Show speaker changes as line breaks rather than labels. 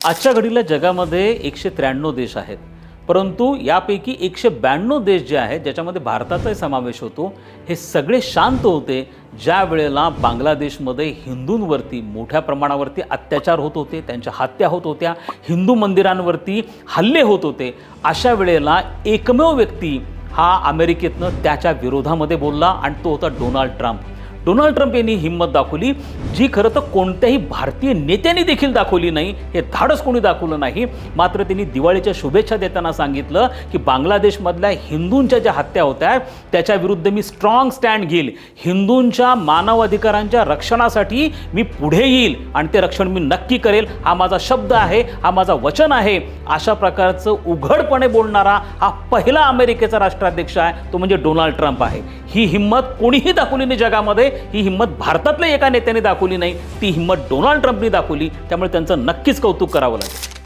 आजच्या घडीला जगामध्ये 193 देश आहेत, परंतु यापैकी 192 देश जे आहेत ज्याच्यामध्ये भारताचाही समावेश होतो, हे सगळे शांत होते ज्या वेळेला बांगलादेशमध्ये हिंदूंवरती मोठ्या प्रमाणावरती अत्याचार होत होते, त्यांच्या हत्या होत होत्या, हिंदू मंदिरांवरती हल्ले होत होते। अशा वेळेला एकमेव व्यक्ती हा अमेरिकेतनं त्याच्या विरोधामध्ये बोलला आणि तो होता डोनाल्ड ट्रम्प। डोनाल्ड ट्रम्प यांनी हिम्मत दाखवली जी खरं तर कोणत्याही भारतीय नेत्यांनी देखील दाखवली नाही, हे धाडस कोणी दाखवलं नाही। मात्र त्यांनी दिवाळीच्या शुभेच्छा देताना सांगितलं की बांगलादेशमधल्या हिंदूंच्या ज्या हत्या होत्या त्याच्या विरुद्ध मी स्ट्रॉंग स्टँड घेईल, हिंदूंच्या मानव अधिकारांच्या रक्षणासाठी मी पुढे येईल आणि ते रक्षण मी नक्की करेल, हा माझा शब्द आहे, हा माझा वचन आहे। अशा प्रकारचं उघडपणे बोलणारा हा पहिला अमेरिकेचा राष्ट्राध्यक्ष आहे, तो म्हणजे डोनाल्ड ट्रम्प आहे। ही हिम्मत कोणीही दाखवली नाही जगामध्ये, ही हिम्मत भारतातल्या एका नेत्याने दाखवली नाही, ती हिम्मत डोनाल्ड ट्रम्पने दाखवली। त्यामुळे त्यांचं नक्कीच कौतुक करावं लागेल।